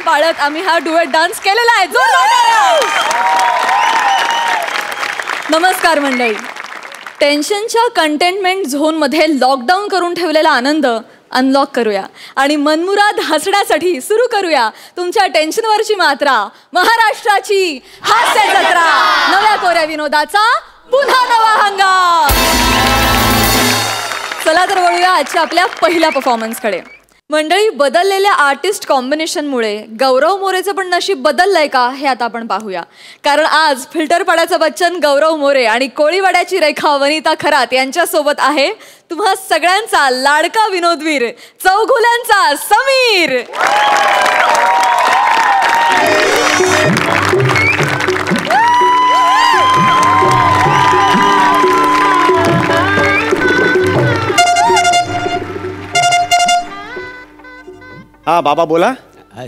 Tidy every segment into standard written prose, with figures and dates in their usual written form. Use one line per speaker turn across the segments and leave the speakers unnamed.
पाळत आम्ही हा डुएट डान्स केलेला आहे. नमस्कार मंडळी. टेन्शनच्या कंटेनमेंट झोनमध्ये लॉकडाऊन करून ठेवलेला आनंद अनलॉक करूया आणि मनमुराद हसण्यासाठी सुरू करूया तुमच्या टेन्शनवरची मात्रा. महाराष्ट्राची हास्य जत्रा, नव्या कोऱ्या विनोदाचा पुन्हा नवा हंगाम. चला तर वळूया आजच्या आपल्या पहिल्या परफॉर्मन्सकडे. मंडळी, बदललेल्या आर्टिस्ट कॉम्बिनेशनमुळे गौरव मोरेचं पण नशीब बदललंय का हे आता आपण पाहूया. कारण आज फिल्टर पाड्याचं बच्चन गौरव मोरे आणि कोळीवाड्याची रेखा वनिता खरात यांच्यासोबत आहे तुम्हा सगळ्यांचा लाडका विनोदवीर चौघुल्यांचा समीर.
हा बाबा बोला.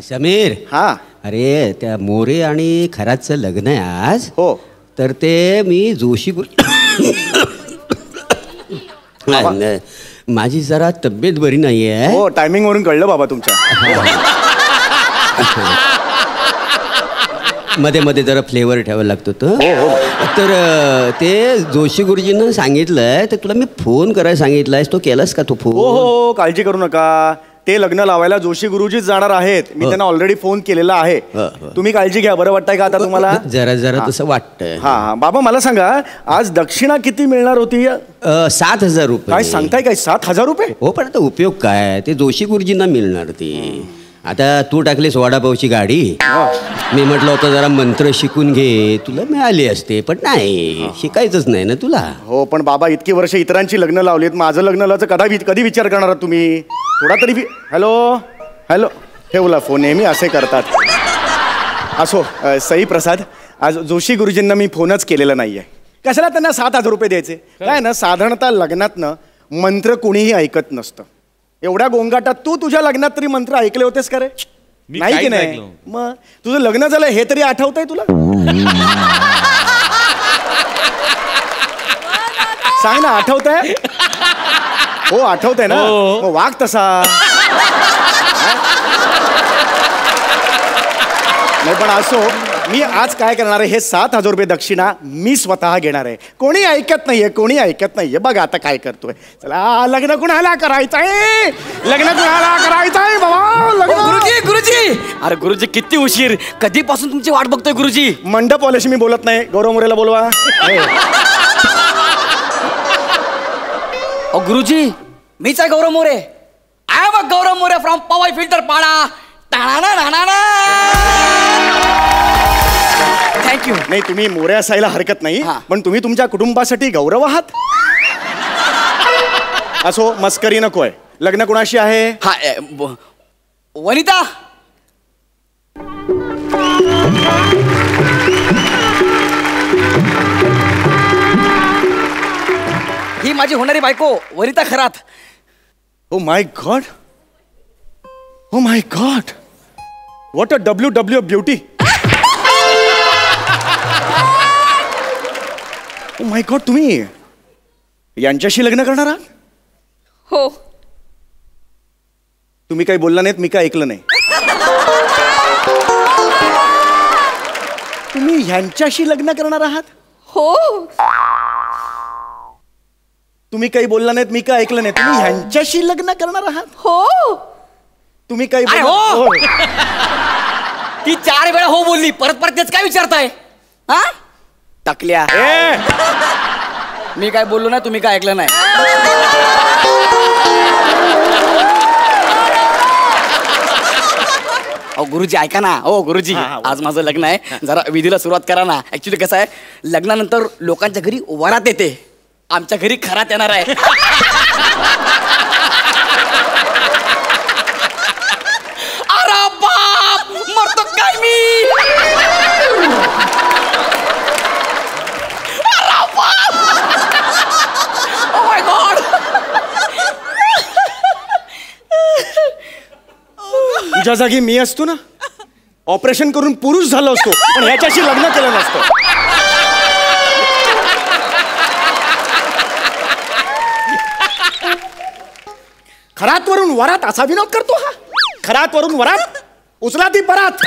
समीर.
हा.
अरे त्या मोरे आणि खरातचं लग्न आहे आज.
हो.
तर ते मी जोशी माझी जरा तब्येत बरी नाही आहे.
हो, टायमिंग वरून कळलं बाबा तुमच्या.
मध्ये मध्ये जरा फ्लेवर ठेवायला लागतो तो. तर ते जोशी गुरुजींना सांगितलंय, तर तुला मी फोन करायला सांगितलंयस, तो केलास का तो फोन?
हो, काळजी करू नका. ते लग्न लावायला जोशी गुरुजीच जाणार आहेत. मी त्यांना ऑलरेडी फोन केलेला आहे. तुम्ही काळजी घ्या. बरं वाटतंय का आता तुम्हाला?
जरा जरा तसं वाटतंय.
हा बाबा मला सांगा, आज दक्षिणा किती मिळणार होती?
7,000 रुपये.
काय सांगताय? काय 7,000 रुपये?
हो, पण आता उपयोग काय, ते जोशी गुरुजींना मिळणार ती. आता तू टाकलीस वडापावची गाडी, मी म्हटलं होतं जरा मंत्र शिकून घे, तुला मिळाली असते, पण नाही, शिकायचंच नाही ना तुला.
हो, पण बाबा इतकी वर्ष इतरांची लग्न लावलीत, माझं लग्न लावायचं कधी विचार करणार तुम्ही? थोडा तरी हॅलो हॅलो ठेवला फोन. नेहमी असे करतात. असो सई प्रसाद, आज जोशी गुरुजींना मी फोनच केलेला नाहीये. कशाला त्यांना 7,000 रुपये द्यायचे? काय ना, साधारणतः लग्नातनं मंत्र कोणीही ऐकत नसतं. एवढ्या गोंगाटात तू तुझ्या लग्नात तरी मंत्र ऐकले होतेस का रे? नाही की नाही? मग तुझं लग्न झालं हे तरी आठवतंय तुला? सांग ना, आठवतंय? हो आठवतंय ना. वाघ तसा नाही. पण असो, मी आज काय करणार आहे, हे 7,000 रुपये दक्षिणा मी स्वतः घेणार आहे. कोणी ऐकत नाहीये, कोणी ऐकत नाहीये. बघ आता काय करतोय. चला, लग्न कुणाला करायचंय? लग्न कुणाला करायचंय बाबा?
गुरुजी गुरुजी, अरे गुरुजी किती उशीर, कधीपासून तुमची वाट बघतोय गुरुजी.
मंडप वाल्याशी मी बोलत नाही, गौरव मोरेला बोलवा.
गुरुजी, मीच आहे Gaurav More. I am a Gaurav More from Powai Filter Pada. Thank you.
नाही, तुम्ही मोरे असायला हरकत नाही, पण तुम्ही तुमच्या कुटुंबासाठी गौरव आहात. असो, मस्करी नकोय. लग्न कुणाशी आहे?
हा, वनिता. ही माझी होणारी बायको Vanita Kharat.
Oh my God, oh my God, what a WW beauty. Oh my God, तुम्ही यांच्याशी लग्न करणार आहात?
हो.
तुम्ही काही बोलला नाहीत, मी काय ऐकलं नाही. तुम्ही ह्यांच्याशी लग्न करणार आहात?
हो.
तुम्ही काही बोलला नाहीत, मी काय ऐकलं नाही. तुम्ही ह्यांच्याशी लग्न करणार आहात?
हो.
तुम्ही काही
हो. ती 4 वेळा हो बोलली, परत परत तेच काय विचारताय? हा, टाकल्या. मी काय बोललो ना, तुम्ही काय ऐकलं नाही. अहो गुरुजी ऐका ना. हो गुरुजी, आज माझं लग्न आहे, जरा विधीला सुरुवात करा ना. ऍक्च्युली कसं आहे, लग्नानंतर लोकांच्या घरी वरात येते, आमच्या घरी खरात येणार आहे. अरे बाप, मरतो काय मी. अरे बाप, ओ माय गॉड.
तुझ्या जागी मी असतो ना, ऑपरेशन करून पुरुष झालो असतो, पण ह्याच्याशी लग्न केलं नसतं. खरात वरून वरात असा विनोद करतो हा. खरात वरून वरात. उचला ती परत.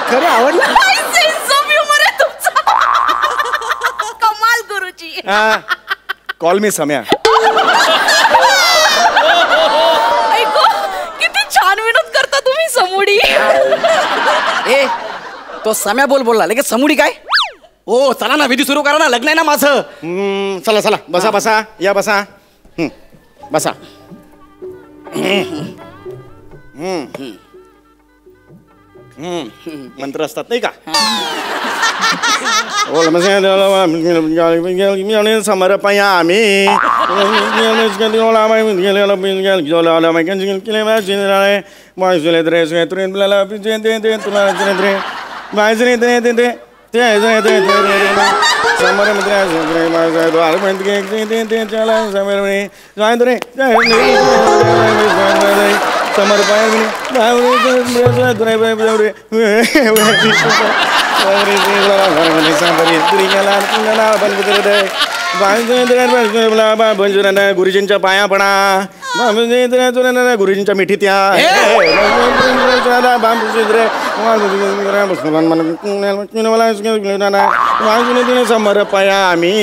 खरं आवडलं.
कमाल गुरुजी.
कॉल मी सम्या.
ऐको किती छान विनोद करता तुम्ही समोडी.
ए तो सम्या बोलला लगेच समोडी काय. हो चला ना विधी सुरू करा ना, लग्न आहे ना माझं.
चला चला बसा बसा या बसा. बसा. मंत्र असतात नाही का. समर्पयामी गुरुजींच्या पाया पडा. गुरुजींच्या मिठीत या. समर्पयामी.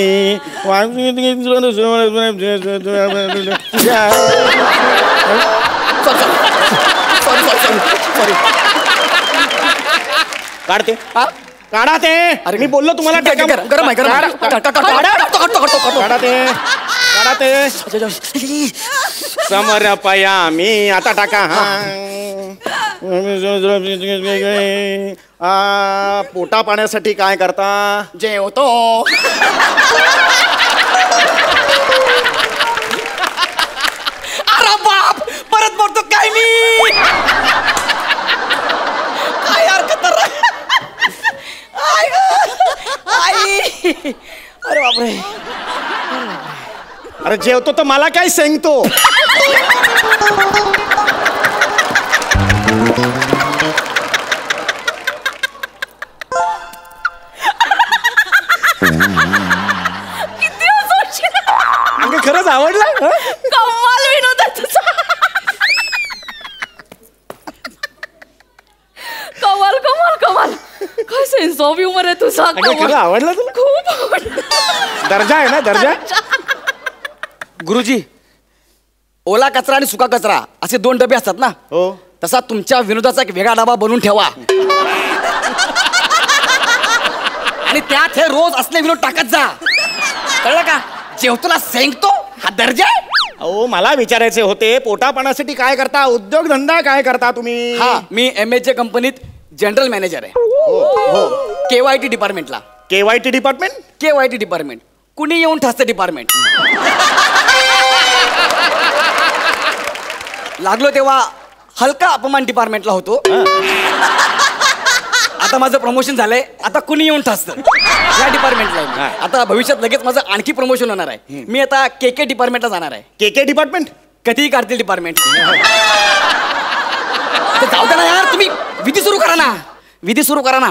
काढते काढा ते. अरे मी बोललो तुम्हाला
गरम आहे
काढा ते काढा ते. समर्पयामी. आता टाका. पोटा पाण्यासाठी काय करता.
जेवतो. अरे बाप परत बोलतो काय मी. काय हरकत अरे बापरे.
अरे जेवतो तर मला काय सांगतो. खरंच आवडलं.
कमाल विनोद आहे तुझा. कमाल कमाल कमाल. काय सेन्स ऑफ ह्युमर आहे तुझा.
खरं आवडलं तुला.
खूप आवडलं.
दर्जा आहे ना दर्जा.
गुरुजी ओला कचरा आणि सुका कचरा असे 2 डबे असतात ना.
हो.
तसा तुमच्या विनोदाचा एक वेगळा डबा बनवून ठेवा आणि त्यात हे रोज असले विनोद टाकत जा. कळलं का. जेवतोला सांगतो हा दर्जा आहे.
अहो मला विचारायचे होते पोटा पाण्यासाठी काय करता. उद्योगधंदा काय करता तुम्ही.
हा मी MHJ कंपनीत जनरल मॅनेजर आहे. KYT डिपार्टमेंटला.
KYT department.
KYT डिपार्टमेंट कुणी येऊन ठसते डिपार्टमेंट. लागलो तेव्हा हलका अपमान डिपार्टमेंटला होतो. आता माझं प्रमोशन झालंय. आता कुणी येऊन ठसतं या डिपार्टमेंटला. आता भविष्यात लगेच माझं आणखी प्रमोशन होणार आहे. मी आता KK डिपार्टमेंटला जाणार आहे.
KK department.
कधीही काढतील डिपार्टमेंट. जाऊ दे ना यार तुम्ही विधी सुरू करा ना. विधी सुरू करा ना.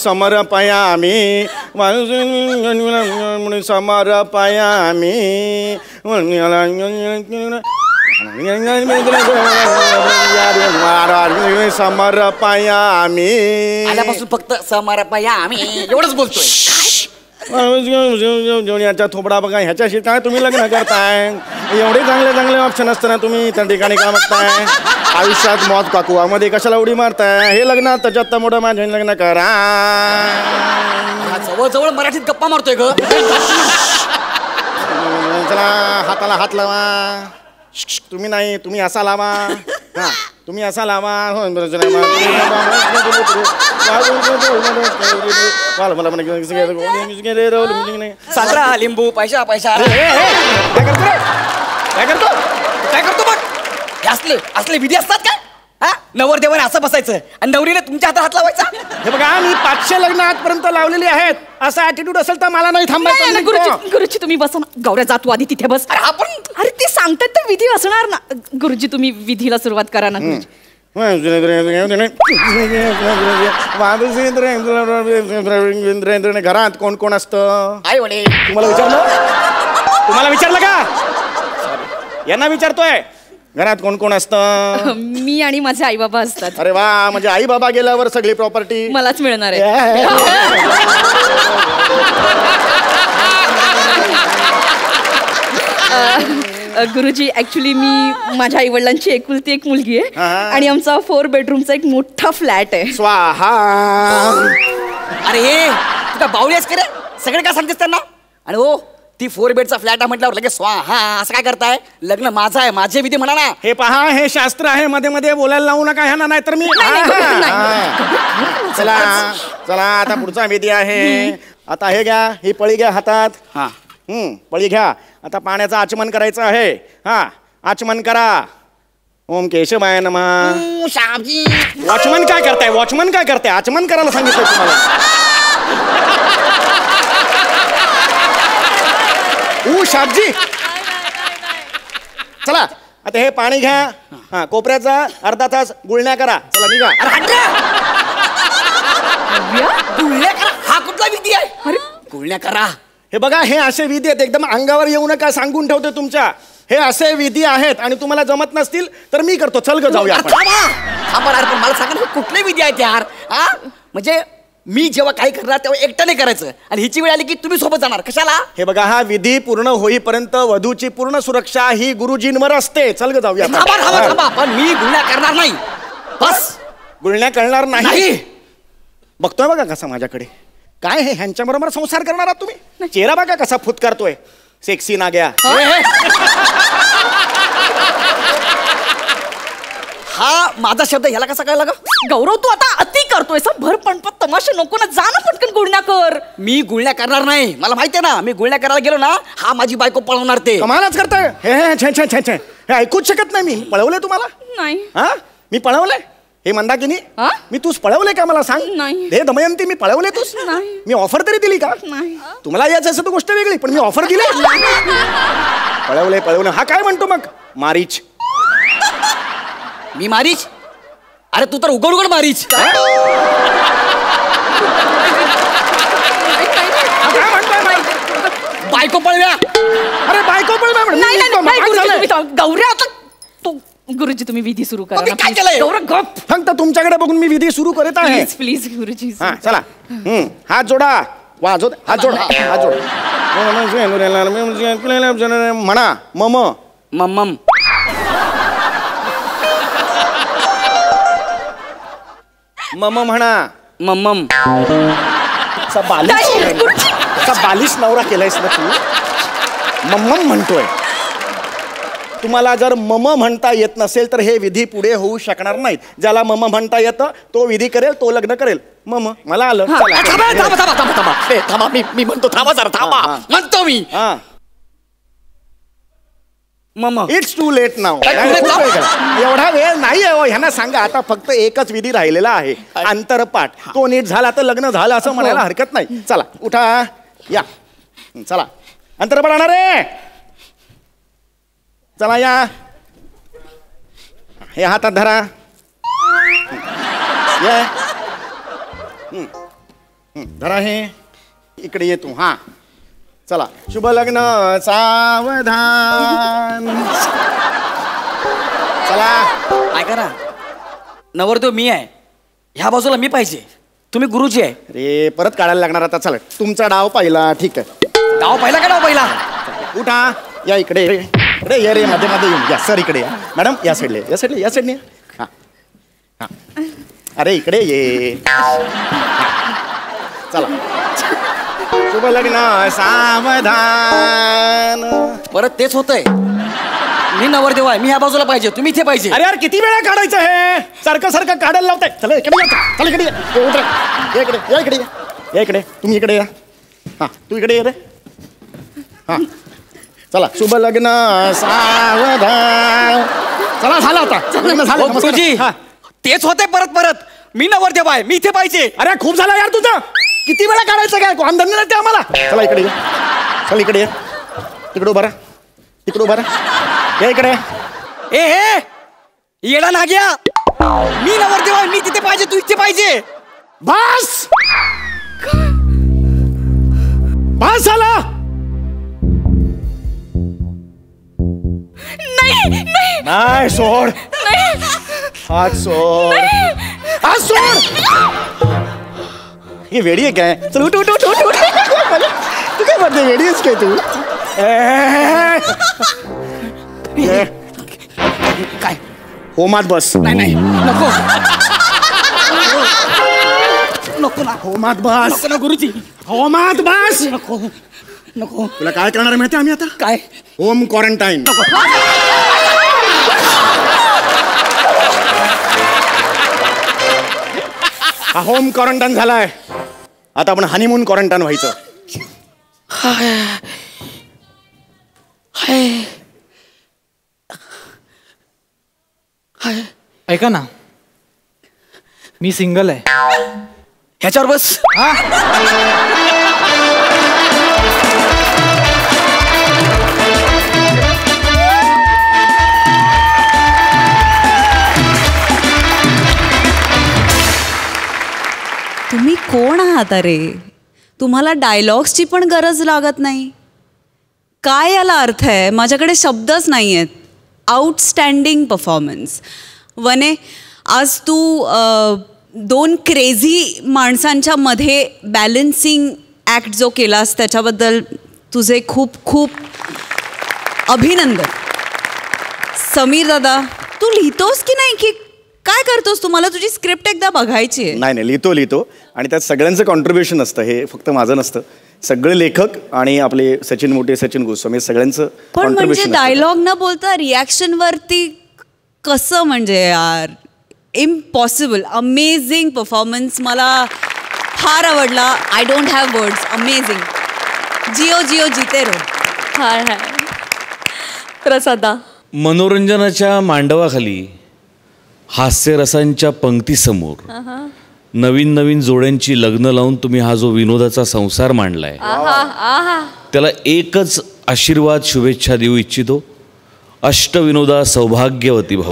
समर्पयामी. समर्पयामी. समर्पयामी.
आल्यापासून फक्त समर्पयामी एवढंच बोलतोय.
याचा थोपडा बघा. ह्याच्याशी काय तुम्ही लग्न करताय. एवढे चांगले चांगले ऑप्शन असताना तुम्ही त्या ठिकाणी काय मागताय. आयुष्यात मौत काकू मध्ये कशाला उडी मारताय. हे लग्न त्याच्यात मोठं माझे लग्न करा.
जवळ मराठीत गप्पा मारतोय ग.
चला हाताला हात लावा. तुम्ही नाही तुम्ही असा लावा. हा तुम्ही असा लावा.
साखरा लिंबू पैसा पैसा.
काय करतो
काय करतो बघ. हे असले विधी असतात काय. हा नवरदेवाने असं बसायचं आणि नवरीने तुमच्या हातात हात लावायचा.
हे बघा मी 500 लग्न आजपर्यंत लावलेली आहेत. असा ऍटिट्यूड असेल तर मला नाही थांबायचं.
नाही, गुरुजी गुरुजी तुम्ही बसा ना. गौऱ्या जा तू आधी तिथे बस.
अरे आपण
अरे ते सांगतात तर विधी असणार ना. गुरुजी तुम्ही विधीला सुरुवात करा ना. गुरुजी
घरात कोण कोण असतं?
आई वडील.
तुम्हाला विचारलं का? यांना विचारतोय घरात कोण कोण असतं?
मी आणि माझे आई बाबा असतात.
अरे वा, म्हणजे आई बाबा गेल्यावर सगळी प्रॉपर्टी
मलाच मिळणार आहे. गुरुजी ऍक्च्युली मी माझ्या आई वडिलांची एकुलती एक मुलगी आहे आणि आमचा 4 बेडरूमचा एक मोठा फ्लॅट आहे.
स्वाहा.
अरे हे तुझा बावली आहेस का रे? सगळे काय सांगतेस त्यांना? आणि हो ती 4 बेडचा फ्लॅट आहे म्हटल्यावर लगेच स्वाहा असं काय करताय? लग्न माझं आहे, माझे विधी म्हणा ना.
हे पहा, हे शास्त्र आहे, मध्ये मध्ये बोलायला लावू नका ह्यांना, नाही तर मी चला चला आता पुढचा विधी आहे. आता हे घ्या, ही पळी घ्या हातात.
हा
पळी घ्या. आता पाण्याचं आचमन करायचं आहे. हा आचमन करा. ओम केशवाय नमः.
श्यामजी
वॉचमन काय करताय? वॉचमन काय करताय? आचमन करायला सांगितलं तुम्हाला. शाबजी चला आता हे पाणी घ्या. हा कोपऱ्याचा अर्धा तास गुळण्या करा. चला निघा.
गुळण्या करा हा कुठला विधी आहे? अरे गुळण्या करा.
हे बघा, हे असे विधी आहेत, एकदम अंगावर येऊ नका, सांगून ठेवते तुमच्या. हे असे विधी आहेत आणि तुम्हाला जमत नसतील तर मी करतो. चल ग जाऊया आपण.
थांबा पण मला सांगा ना कुठले विधी आहेत यार? हा म्हणजे मी जेव्हा काही करणार तेव्हा एकट्याने करायचं आणि हिची वेळ आली की तुम्ही सोबत जाणार कशाला?
हे बघा, हा विधी पूर्ण होईपर्यंत वधूची पूर्ण सुरक्षा ही गुरुजींवर असते. चल ग जाऊया.
थांबा पण मी गुन्हा करणार नाही. बस
गुळण्या करणार नाही. बघतोय बघा कसा माझ्याकडे. काय हे ह्यांच्या बरोबर संसार करणार आहात तुम्ही? चेहरा बघा कसा फुतकारतोय. सेक्सी ना गया.
हा माझा शब्द ह्याला कसा कळला ग?
गौरव तू आता अति करतोय. भर पणपत तमाशे नको ना. जा ना पटकन गुळण्या कर.
मी गुळण्या करणार नाही. मला माहितीये ना मी गुळण्या करायला गेलो ना हा माझी बायको पळवणार. ते
कमालच करताय. हे ऐकूच शकत नाही मी. पळवलंय तुम्हाला?
नाही.
हा मी पळवलंय? हे मंदाकिनी मी तूच पळवलंय का? मला सांग.
नाही.
हे दमयंती मी पळवले तूच?
नाही.
मी ऑफर तरी दिली का?
नाही.
तुम्हाला याच असं तर गोष्ट वेगळी, पण मी ऑफर दिली. पळवलंय. हा काय म्हणतो मग? मारीच.
मी मारीच? अरे तू तर उघड उघड मारीच.
काय म्हणतोय?
बायको पळव्या.
अरे बायको पळव्या.
गौऱ्या आता तू गुरुजी तुम्ही विधी सुरू करा ना,
काय
please.
केलंय?
गौरव गप.
फक्त तुमच्याकडे बघून मी विधी सुरू करत आहे.
प्लीज प्लीज गुरुजी.
हा चला. हात जोडा. वाजव. हात जोडा. हात जोड. म्हणा मम.
मम्मम.
मम म्हणा.
मम्मम.
बालिश नवरा केलायस ना तू. मम्मम म्हणतोय. तुम्हाला जर मम म्हणता येत नसेल तर हे विधी पुढे होऊ शकणार नाहीत. ज्याला मम म्हणता येतं तो विधी करेल, तो लग्न करेल. मम मला आलं.
थांबा मी म्हणतो. थांबा जरा थांबा. म्हणतो मी. मम.
इट्स टू लेट नाव. एवढा वेळ नाही आहे. ह्यांना सांगा आता फक्त एकच विधी राहिलेला आहे, अंतरपाठ. तो नीट झाला तर लग्न झालं असं म्हणायला हरकत नाही. चला उठा या. चला अंतरपाठ आणा रे. चला या. हे हातात धरा. धरा हे. इकडे ये तू. हा चला. शुभ लग्न सावधान. चला
ऐका ना नवरदेव मी आहे. ह्या बाजूला मी पाहिजे. तुम्ही गुरुजी आहे.
रे परत काढायला लागणार आता. चला तुमचा डाव पाहिला. ठीक आहे.
डाव पहिला का डाव पहिला?
उठा या इकडे. इकडे ये रे. मध्ये मध्ये येऊन या. सर इकडे या. मॅडम या साईडला. या साईडला. या साईडने. हा हा. अरे इकडे ये. चला. शुभ लग्न सावधान.
परत तेच होतंय. मी नवरदेव आहे. मी ह्या बाजूला पाहिजे. तुम्ही इथे पाहिजे.
अरे यार किती वेळा काढायचं हे? सारखं सारखं काढायला लावताय. चला इकडे या. चला इकडे ये. उतरा. या इकडे. या इकडे. या इकडे. तुम्ही इकडे या. हा तू इकडे ये रे. हा चला. शुभ लग्न सावधान. चला झालं आता. लग्न झालं.
गुरुजी तेच होते परत परत. मी नवरदेव आहे, मी इथे पाहिजे.
अरे खूप झालं यार तुझं. किती वेळा काढायचं काय? काम धंदे नाही ते आम्हाला. चला इकडे ये. चल इकडे ये. तिकडे उभा राहा. तिकडे उभा राहा. या इकडे.
हे येडा नाग्या, मी नवरदेव आहे, मी तिथे पाहिजे, तू इथे पाहिजे.
बस बस झाला. नाही सोड. हात सोड. हात सोड. हे वेडी आहे काय? चल उठ उठ उठ उठ. तू काय म्हणते? वेडी आहेस काय तू?
काय
होमात बस.
नाही नाही नको नको ना.
होमात बस.
नको ना गुरुजी.
होमात बस.
नको नको.
तुला काय करणार माहिती आम्ही आता?
काय?
Home quarantine. हा होम क्वारंटाईन झालाय. आता आपण हनीमून क्वारंटाईन व्हायचं.
ऐका ना, मी सिंगल आहे.
ह्याच्यावर बस.
तुम्ही कोण आहात अरे? तुम्हाला डायलॉग्सची पण गरज लागत नाही. काय याला अर्थ आहे? माझ्याकडे शब्दच नाही आहेत. Outstanding performance. वने, आज तू 2 क्रेझी माणसांच्या मध्ये बॅलन्सिंग ॲक्ट जो केलास त्याच्याबद्दल तुझे खूप खूप अभिनंदन. समीर दादा, तू लिहितोस की नाही, की काय करतोस? तुम्हाला तुझी स्क्रिप्ट एकदा बघायची आहे.
नाही लिहितो आणि त्यात सगळ्यांचं कॉन्ट्रीब्युशन असतं. हे फक्त माझं नसतं. सगळे लेखक आणि आपले सचिन मोटे, सचिन गोस्वामी सगळ्यांचं
पण म्हणजे
कॉन्ट्रीब्युशन.
डायलॉग न बोलता रिॲक्शन वरती कसं? म्हणजे यार इम्पॉसिबल. Amazing performance. मला फार आवडला. I don't have words. Amazing. Jio Jio जिते रो.
हाय हाय. प्रसादा,
मनोरंजनाच्या मांडवाखाली हास्यरसांच्या पंक्तीसमोर नवीन नवीन जोड्यांची लग्न लावून तुम्ही हा जो विनोदाचा संसार मांडलाय, त्याला एकच आशीर्वाद, शुभेच्छा देऊ इच्छितो. अष्टविनोदा सौभाग्यवती भव.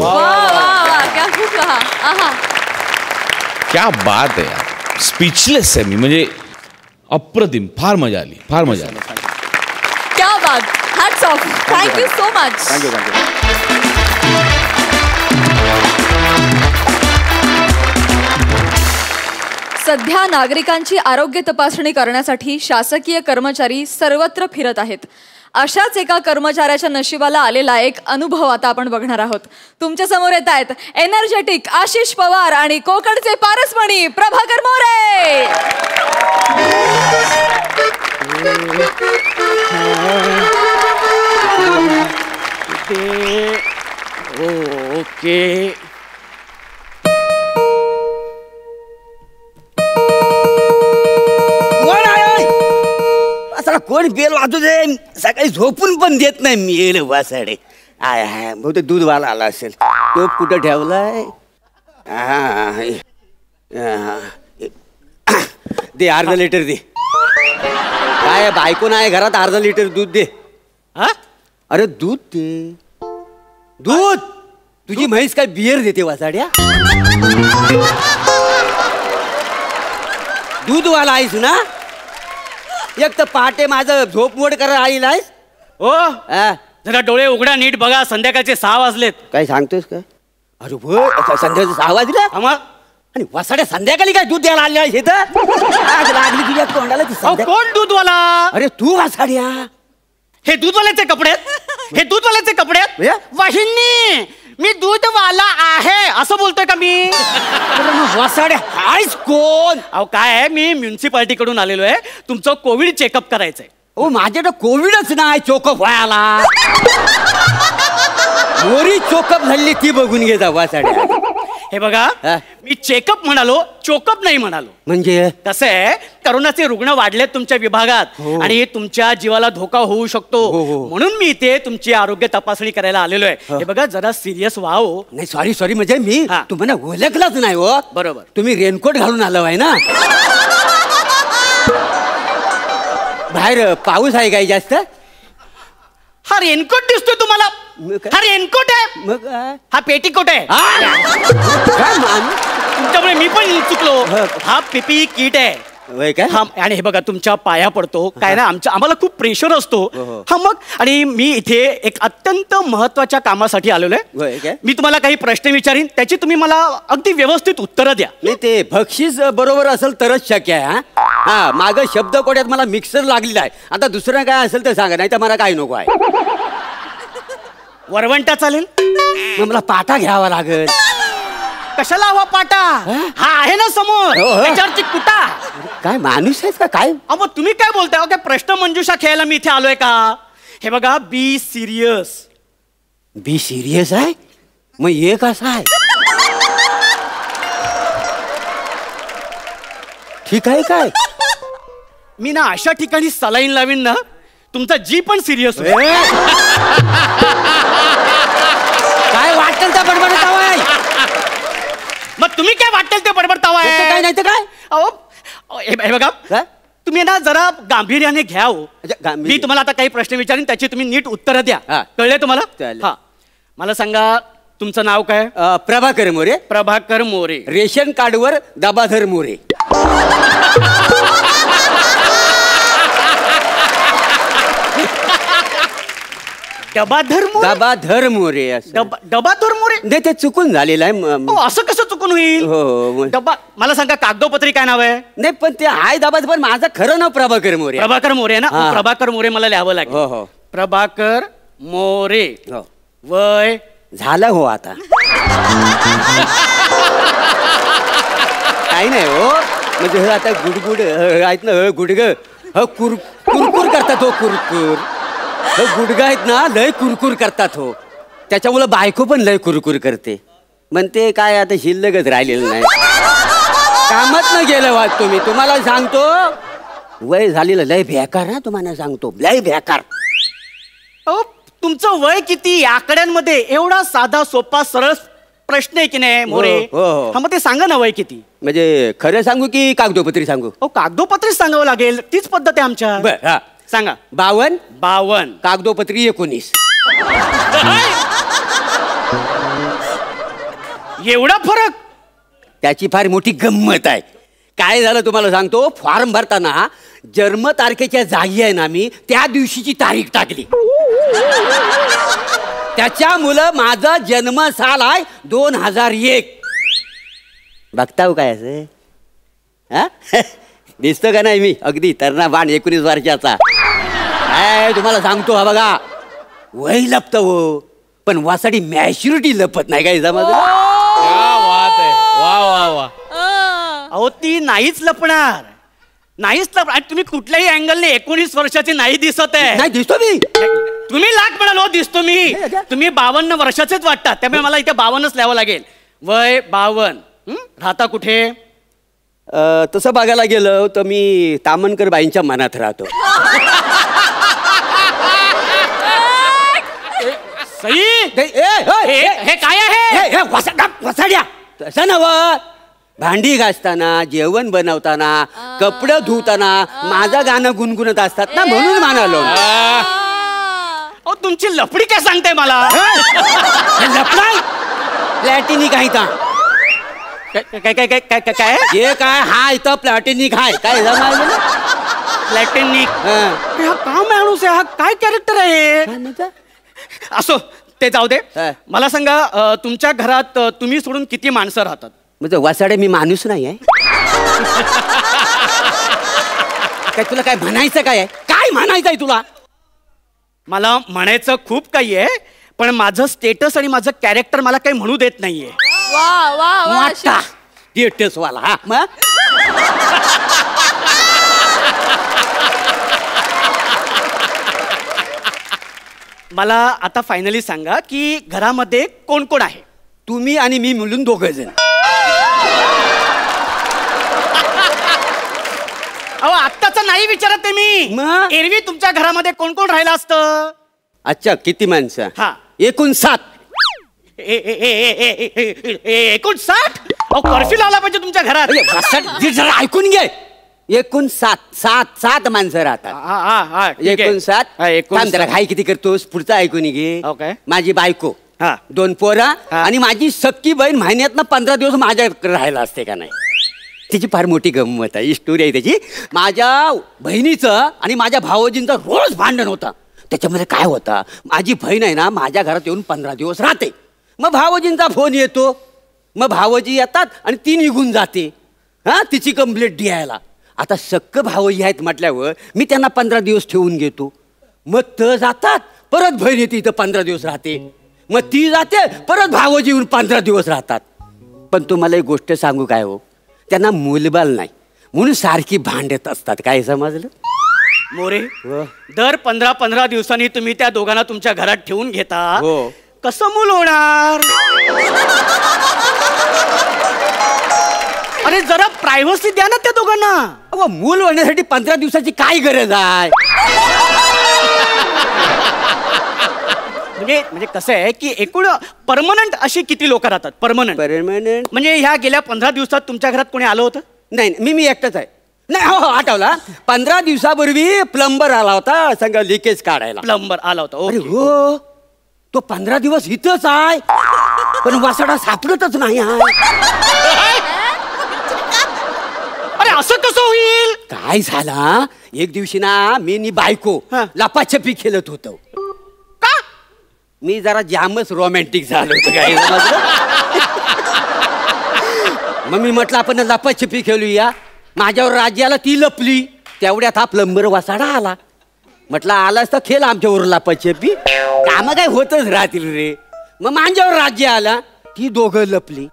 क्या बात आहे यार. स्पीचलेस आहे मी. म्हणजे अप्रतिम. फार मजा आली. फार मजा आली.
क्या बात. Hats off. Thank you so much.
Thank you.
सध्या नागरिकांची आरोग्य तपासणी करण्यासाठी शासकीय कर्मचारी सर्वत्र फिरत आहेत. अशाच एका कर्मचाऱ्याच्या नशिबाला आलेला एक अनुभव आता आपण बघणार आहोत. तुमच्या समोर येत आहेत एनर्जेटिक आशिष पवार आणि कोकणचे पारसमणी प्रभाकर मोरे.
ओके.
कोण बेल वाजू दे. सकाळी झोपून पण देत नाही मी. येईल वासाडे. आय हाय, बहुतेक दूधवाला आला असेल. तो कुठं ठेवलाय? दे अर्धा लिटर दे. काय बायको नाही घरात? अर्धा लिटर दूध दे. अरे दूध दे. दूध. तुझी म्हैस काय बियर देते वासाड्या? दूधवाला आहेस ना? एक तर पहाटे माझं झोप मोड करायला आलेला आहेस.
हो, जरा डोळे उघडा, नीट बघा. संध्याकाळचे 6 वाजलेत.
काय सांगतोस काय? अरे हो, संध्याकाळचे 6 वाजले. आणि वासाड्या संध्याकाळी काय दूध द्यायला आले आहेस इथं? लागली तुझ्या तोंडाला ती.
कोण दूधवाला?
अरे तू वासाड्या.
हे दूधवाल्याचे कपडे आहेत. हे दूधवाल्याचे कपडे आहेत. वाहिनी, मी दूधवाला आहे असं बोलतोय का मी?
वासाड्या हायस कोण?
अहो काय आहे, मी म्युन्सिपाल्टी कडून आलेलो आहे. तुमचं कोविड चेकअप करायचंय.
हो, माझ्याकडे कोविडच नाही चोकअप व्हायला. मोरी चोकअप झाली ती बघून घे जा वासाड्या.
हे बघा
हा.
मी चेकअप म्हणालो, चोकअप नाही म्हणालो.
म्हणजे
कसं आहे, करोनाचे रुग्ण वाढलेत तुमच्या विभागात आणि तुमच्या जीवाला धोका होऊ शकतो, म्हणून मी इथे तुमची आरोग्य तपासणी करायला आलेलो आहे. हे बघा जरा सिरियस व्हा हो.
नाही सॉरी म्हणजे मी
हा.
तुम्हाला ओळखलाच नाही हो.
बरोबर.
तुम्ही रेनकोट घालून आलो आहे ना. बाहेर पाऊस आहे काय जास्त?
हा रेनकोट दिसतोय तुम्हाला?
मग काय?
हा रेनकोट आहे,
मग
हा पेटीकोट आहे.
काय
तुमच्यामुळे मी पण चुकलो. हा पीपी किट आहे.
काय?
हा आणि हे बघा तुमच्या पाया पडतो काय ना, आम्हाला खूप प्रेशर असतो. हा मग आणि मी इथे एक अत्यंत महत्वाच्या कामासाठी आलेलो
होय
आहे.
काय?
मी तुम्हाला काही प्रश्न विचारीन, त्याची तुम्ही मला अगदी व्यवस्थित उत्तरं द्या.
नाही ते बक्षीस बरोबर असेल तरच शक्य आहे. हा माग शब्द कोड्यात मला मिक्सर लागलेला आहे. आता दुसरं काय असेल तर सांगा, नाही तर मला काय नको आहे.
वरवंटा चालेल?
मग मला पाटा घ्यावा लागेल.
कशाला हवा पाटा? हा आहे ना समोर,
हो, हो.
त्याच्यावरची कुटा.
काय माणूस आहेस का काय?
मग तुम्ही काय बोलताय? काय प्रश्न मंजुषा खेळायला मी इथे आलोय का? हे बघा बी सिरियस.
बी सिरियस आहे? मग हे कसं आहे? ठीक आहे काय?
मी ना अशा ठिकाणी सलाईन लावीन ना तुमचा जी पण सिरियस होईल.
काय वाटेल त्या बडबडतावाय?
मग तुम्ही काय वाटेल ते बडबडतावाय?
काय नाही तर काय?
अहो हे बघा
काय?
तुम्ही ना जरा गांभीर्याने घ्या हो.
अच्छा, गांभीर्य.
मी तुम्हाला आता काही प्रश्न विचारीन, त्याची तुम्ही नीट उत्तरं द्या.
हा.
कळले तुम्हाला?
चालेल.
हा मला सांगा तुमचं नाव काय?
प्रभाकर मोरे.
प्रभाकर मोरे.
रेशन कार्डवर दाबाधर मोरे.
डबाधर मोरे?
दाबाधर मोरे असं.
डबाधर मोरे?
नाही ते चुकून झालेलं आहे.
हो, असं कसं चुकून होईल?
हो.
डबा मला सांगा कागदोपत्री काय नाव आहे?
नाही पण ते हाय दाबाध, पण माझं खरं नाव प्रभाकर मोरे.
प्रभाकर मोरे ना?
हा.
प्रभाकर मोरे मला लिहावं लागेल.
हो हो
प्रभाकर मोरे.
हो.
वय?
झालं हो आता. काही नाही हो, म्हणजे हे आता गुडगुड आहेत ना, गुडग कुरकुर करतात हो, कुरकुर. गुडगा आहेत ना लय कुरकुर करतात हो. त्याच्यामुळे बायको पण लय कुरकुर करते. म्हणते काय आता शिल्लकच राहिलेलं नाही. कामात न गेलं वाट तुम्ही. तुम्हाला सांगतो वय झालेलं लय बेकार ना, तुम्हाला सांगतो लय बेकार.
अहो, तुमचं वय किती आकड्यांमध्ये? एवढा साधा सोपा सरळ प्रश्न आहे की नाही मोरे?
हो, हो.
हा मग ते सांगा ना वय किती?
म्हणजे खरं सांगू की कागदोपत्री सांगू?
हो कागदोपत्रीच सांगावं लागेल, तीच पद्धत आहे आमच्या.
बर हा
सांगा.
52 कागदोपत्री 19.
एवढा फरक?
त्याची फार मोठी गंमत आहे. काय झालं तुम्हाला सांगतो, फॉर्म भरताना जन्म तारखेच्या जागी आहे ना मी त्या दिवशीची तारीख टाकली. त्याच्यामुळं माझा जन्म साल आहे 2001. बघताव काय असं? हा दिसतो का नाही मी अगदी तरणा बाण 19 वर्षाचा? काय तुम्हाला सांगतो, हा बघा वय लपत हो, पण वासाठी मॅच्युरिटी लपत नाही. काय समजलं?
वा वा वा.
अहो ती नाहीच लपणार, नाहीच लपणार. तुम्ही कुठल्याही अँगलने 19 वर्षाची नाही दिसत आहे.
नाही दिसतो मी.
तुम्ही लाख म्हणालो दिसतो मी. तुम्ही 52 वर्षाचेच वाटतात, त्यामुळे मला इथे 52च लिहावं लागेल. वय 52. राहता कुठे?
तसं बघायला गेलं तर मी तामणकर बाईंच्या मनात राहतो.
सई
हे
काय आहे?
वसाड्या तसं नव. भांडी घासताना, जेवण बनवताना, कपडे धुताना माझं गाणं गुणगुणत असतात ना, म्हणून म्हणालो.
अहो तुमची लफडी काय सांगताय मला?
लपलाय प्लॅटिनिक आहे का?
काय काय काय काय काय
जे काय हा इथं प्लॅटिनिक आहे काय जमायला?
प्लॅटिनिक? हा का माणूस आहे? हा काय कॅरेक्टर आहे? असो ते जाऊ दे. मला सांगा तुमच्या घरात तुम्ही सोडून किती माणसं राहतात?
म्हणजे वसाडे मी माणूस नाही आहे काय? तुला काय म्हणायचं काय आहे? काय म्हणायचं आहे तुला?
मला म्हणायचं खूप काही आहे, पण माझं स्टेटस आणि माझं कॅरेक्टर मला काही म्हणू देत नाहीये.
वा वा वा.
स्टेटस वाला हा मग
मला आता फायनली सांगा की घरामध्ये कोण कोण आहे?
तुम्ही आणि मी मिळून 2 जण.
अहो आत्ताच नाही विचारत आहे मी.
मग?
एरवी तुमच्या घरामध्ये कोण कोण राहिलं असतं?
अच्छा किती माणसं?
हा.
एकूण 7.
59? अहो कर्फ्यू लावला पाहिजे तुमच्या घरात.
जरा ऐकून घे. एकूण 7 माणसं राहतात. एकूण 7. काय किती करतोस पुढचं ऐकून घे.
Okay.
माझी बायको,
हा.
2 पोरा आणि माझी सख्खी बहीण महिन्यातनं 15 दिवस माझ्याकडे राहायला असते का नाही. तिची फार मोठी गंमत आहे, स्टोरी आहे त्याची. माझ्या बहिणीचं आणि माझ्या भावजींचं रोज भांडण होतं. त्याच्यामध्ये काय होतं, माझी बहीण आहे ना माझ्या घरात येऊन 15 दिवस राहते. मग भावजींचा फोन येतो, मग भावजी येतात आणि ती निघून जाते. हा तिची कंप्लेंट द्यायला. आता सक्क भावजी आहेत म्हटल्यावर मी त्यांना 15 दिवस ठेवून घेतो. मग तर जातात, परत बहीण येते इथं 15 दिवस राहते. मग ती जाते, परत भावजी येऊन 15 दिवस राहतात. पण तुम्हाला एक गोष्ट सांगू काय हो, त्यांना मुलबाल नाही म्हणून सारखी भांडत असतात. काय समजलं
मोरे? दर 15 दिवसांनी तुम्ही त्या दोघांना तुमच्या घरात ठेवून घेता.
हो.
कसं मूल होणार? अरे जरा प्रायव्हसी द्या ना त्या दोघांना.
अहो मूल होण्यासाठी 15 दिवसाची काय गरज आहे?
म्हणजे कसं आहे की एकूण परमनंट अशी किती लोक राहतात? परमनंट म्हणजे ह्या गेल्या 15 दिवसात तुमच्या घरात कोणी आलं होतं?
नाही, मी एकटाच आहे. नाही हो आठवला, 15 दिवसापूर्वी प्लंबर आला होता सगळं लिकेज काढायला.
प्लंबर आला होता?
अरे हो, तो 15 दिवस इथंच आहे पण वासडा सापडतच नाही आहे.
अरे असं कसं होईल?
काय झाला, एक दिवशी ना मी बायको लपाछपी खेळत होतो.
का?
मी जरा जामच रोमॅन्टिक झालो होतो. काय मग मी म्हटलं आपण लपाछपी खेळूया. माझ्यावर राज्याला ती लपली, तेवढ्यात हा प्लंबर वासाडा आला. म्हटलं आलास तर खेळ आमच्यावर लपाछपी, कामं काय होतच राहतील रे. मग माझ्यावर राज्य आला, ती दोघं लपली.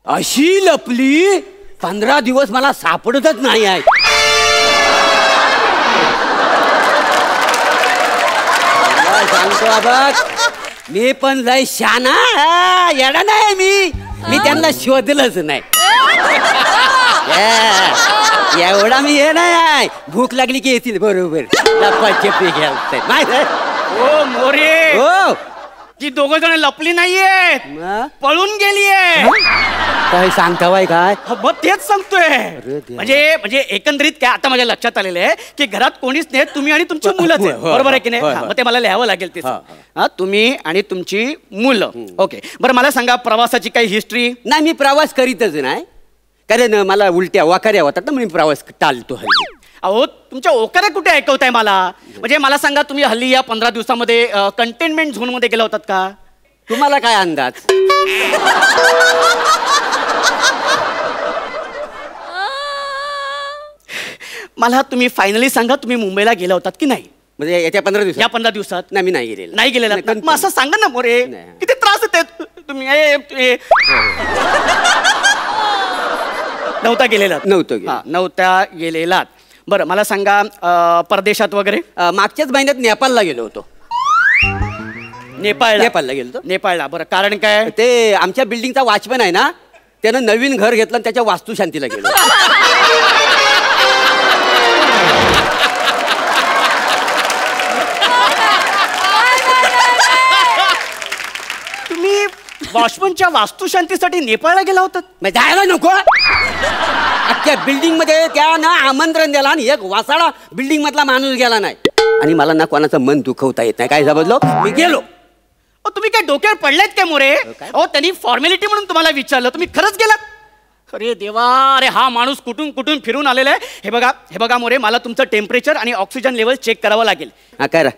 अशी लपली 15 दिवस मला सापडतच नाही आहे. सांगतो बघ, मी पण लय शाना येडा नाही. मी त्यांना शोधलंच नाही. एवढा मी हे नाही. भूक लागली की येतील बरोबर लपाछपी घ्यायला.
ओ मोरे,
हो
ती दोघं जण लपली नाहीये, पळून गेलीये.
काय सांगतावाय काय?
मग तेच सांगतोय. म्हणजे एकंदरीत काय आता माझ्या लक्षात आलेलं आहे की घरात कोणीच नाही, तुम्ही आणि तुमची मुलंच आहेत. बरोबर आहे की नाही? मग ते मला लिहावं लागेल ते. तुम्ही आणि तुमची मुलं. ओके, बरं मला सांगा प्रवासाची काही हिस्ट्री?
नाही, मी प्रवास करीतच नाही, कारण मला उलट्या वाकाऱ्या होतात ना, मी प्रवास टाळतो हल्ली.
अहो तुमच्या ओकाऱ्या कुठे ऐकवताय मला? म्हणजे मला सांगा, तुम्ही हल्ली या 15 दिवसामध्ये कंटेनमेंट झोन मध्ये गेला होतात का?
तुम्हाला काय अंदाज?
मला तुम्ही फायनली सांगा, तुम्ही मुंबईला गेला होतात की नाही?
म्हणजे येत्या 15 दिवसात?
या 15 दिवसात
नाही, मी नाही गेलेला.
नाही गेलेला? मग असं सांगा ना मोरे, किती त्रास होते तुम्ही. नव्हता गेलेला? नव्हत्या गेलेलात. बरं मला सांगा, परदेशात वगैरे?
मागच्याच महिन्यात नेपाळला गेलो होतो.
नेपाळला गेलो? नेपाळला. बरं कारण काय?
ते आमच्या बिल्डिंगचा वॉचमॅन आहे ना, त्यानं नवीन घर घेतलं आणि त्याच्या वास्तुशांतीला गेलो.
तुम्ही वॉचमनच्या वास्तुशांतीसाठी नेपाळला गेला होतात?
जायला नको. अख्ख्या बिल्डिंग मध्ये त्यानं आमंत्रण दिला आणि एक वासाडा बिल्डिंग मधला माणूस गेला नाही. आणि मला ना कोणाचं मन दुखवता येत नाही. काय समजलो, मी गेलो.
तुम्ही काय डोक्यावर पडलेत काय मोरे? अहो त्यांनी फॉर्मॅलिटी म्हणून तुम्हाला विचारलं, तुम्ही खरंच गेलात? अरे देवा, अरे हा माणूस कुठून कुठून फिरून आलेला आहे. हे बघा मोरे, मला तुमचं टेम्परेचर आणि ऑक्सिजन लेवल चेक करावं लागेल.
हा करा.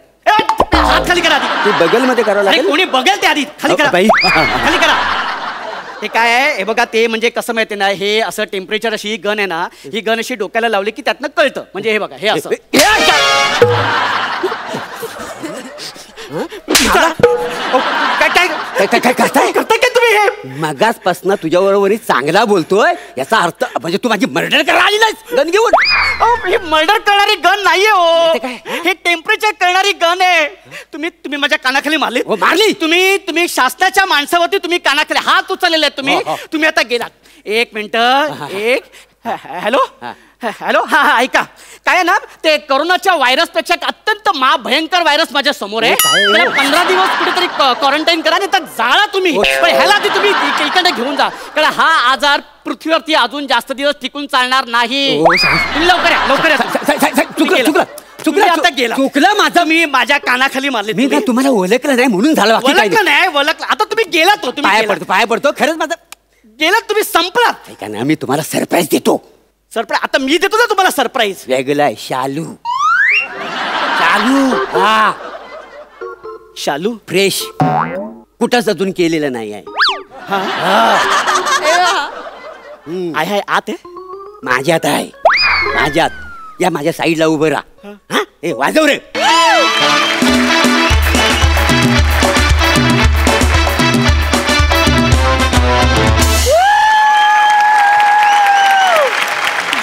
हात खाली करा आधी.
ते बगल मध्ये करावं लागेल.
कोणी बघेल ते आधी खाली करा. खाली करा. हे काय आहे? हे बघा, ते म्हणजे कसं माहिती ना, हे असं टेम्परेचर अशी ही गन आहे ना, ही गन अशी डोक्याला लावली की त्यातनं कळतं. म्हणजे हे बघा, हे असं
काय करताय
काय तुम्ही? हे
मगासपासून तुझ्याबरोबर चांगला बोलतोय, याचा अर्थ म्हणजे तू माझी मर्डर करायला आली नाहीस गन घेऊन?
हे मर्डर करणारी गन नाहीये हो, हे टेम्परेचर करणारी गन आहे. तुम्ही माझ्या कानाखाली मारली.
मारली?
तुम्ही शासनाच्या माणसावरती तुम्ही कानाखाली हात उचललेले आहेत. तुम्ही आता गेलात. एक मिनिट. हॅलो हॅलो हा हा ऐका काय आहे ना ते कोरोनाच्या व्हायरसपेक्षा एक अत्यंत महाभयंकर व्हायरस माझ्या समोर आहे त्याला 15 दिवस कुठेतरी क्वारंटाईन करा नाही तर जाळा तुम्ही पण ह्याला आधी तुम्ही इकडे घेऊन जा कारण हा आजार पृथ्वीवरती अजून जास्त दिवस टिकून चालणार नाही तुम्ही लवकर या लवकर या चुकलं आता गेला
चुकलं माझं
मी माझ्या कानाखाली मारले
मी काय तुम्हाला ओळखलं नाही म्हणून झालं
ओळखलं नाही ओळखलं आता तुम्ही गेलात हो तुम्ही
पाय पडतो खरंच माझं
गेलात तुम्ही संपलात
ऐका ना मी तुम्हाला सरप्राईज देतो
सरप्राईज आता मी देतो ना तुम्हाला सरप्राईज
वेगळं आहे शालू हा
शालू
फ्रेश कुठंच अजून केलेलं नाही आहे
आहे आत आहे
माझ्यात आहे माझ्यात या माझ्या साईडला उभं राहा हा ए वाजव रे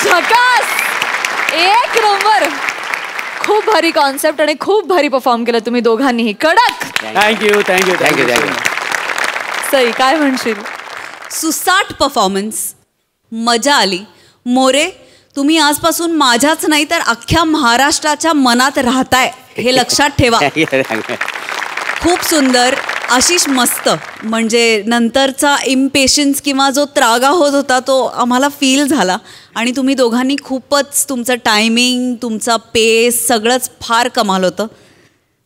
झकास एक नंबर खूप भारी कॉन्सेप्ट आणि खूप भारी परफॉर्म केलं तुम्ही दोघांनीही कडक
thank you thank you thank you thank you
Sai काय म्हणशील
सुसाट परफॉर्मन्स मजा आली मोरे तुम्ही आजपासून माझ्याच नाही तर अख्ख्या महाराष्ट्राच्या मनात राहताय हे लक्षात ठेवा खूप सुंदर आशिष मस्त म्हणजे नंतरचा इम्पेशन्स किंवा जो त्रागा होत होता तो आम्हाला फील झाला आणि तुम्ही दोघांनी खूपच तुमचं टायमिंग तुमचा पेस सगळंच फार कमाल होतं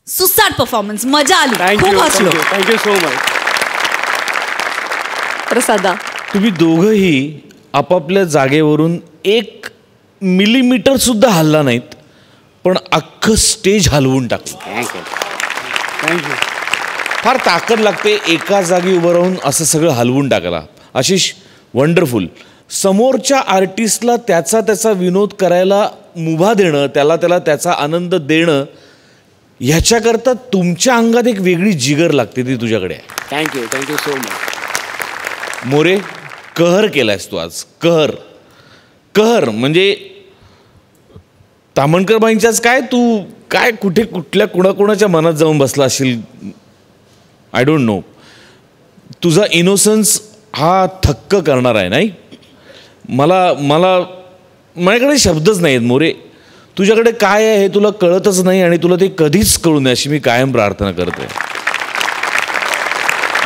सुसाट परफॉर्मन्स मजा आली खूप हसलो
थँक्यू सो मच
प्रसादा
तुम्ही दोघंही आपापल्या जागेवरून 1 मिलीमीटर सुद्धा हलला नाहीत पण अख्खं स्टेज हलवून टाकलं
थँक्यू
फार ताकद लागते एका जागी उभं राहून असं सगळं हलवून टाकायला आशिष वंडरफुल समोरच्या आर्टिस्टला त्याचा विनोद करायला मुभा देणं त्याला त्याचा आनंद देणं ह्याच्याकरता तुमच्या अंगात एक वेगळी जिगर लागते ती तुझ्याकडे आहे
थँक्यू सो मच
मोरे कहर केलायस तू आज कहर म्हणजे तामणकरबाईंच्याच काय तू काय कुठे कुठल्या कुणाकुणाच्या मनात जाऊन बसला असेल आय डोंट नो तुझा इनोसन्स हा थक्क करणार आहे नाही माझ्याकडे शब्दच नाही आहेत मोरे तुझ्याकडे काय आहे हे तुला कळतच नाही आणि तुला ते कधीच कळू नये अशी मी कायम प्रार्थना करते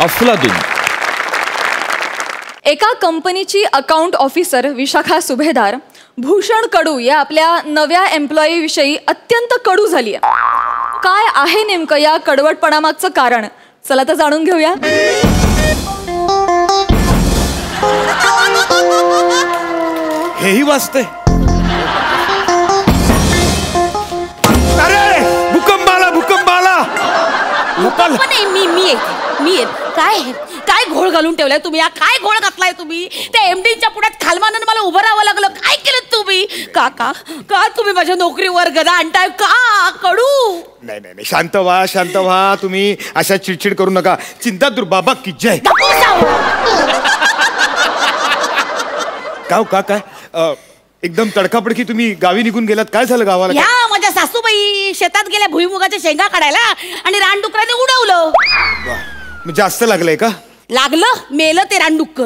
अफलातून
एका कंपनीची अकाउंट ऑफिसर विशाखा सुभेदार भूषण कडू या आपल्या नव्या एम्प्लॉई विषयी अत्यंत कडू झाली आहे काय आहे नेमकं या कडवटपणामागचं कारण चला तर जाणून घेऊया
हेही वाचतंय अरे भूकंप आला
मी काय घोळ घालून ठेवलाय तुम्ही काय घोळ घातलाय तुम्ही त्या एमडीच्या पुढ्यात खालमानानं मला उभं राहावं लागलं काय केलं तुम्ही का तुम्ही माझ्या नोकरीवर गदा आणताय का कडू
नाही शांत व्हा तुम्ही अशा चिडचिड करू नका चिंता दूर बाबा की जय काय एकदम तडकाफडकी तुम्ही गावी निघून गेलात काय झालं गावाला
या माझ्या सासूबाई शेतात गेल्या भुईमुगाच्या शेंगा काढायला आणि रानडुकराने उडवलं
जास्त लागलंय का
लागलं मेलं ते रानडुक्कर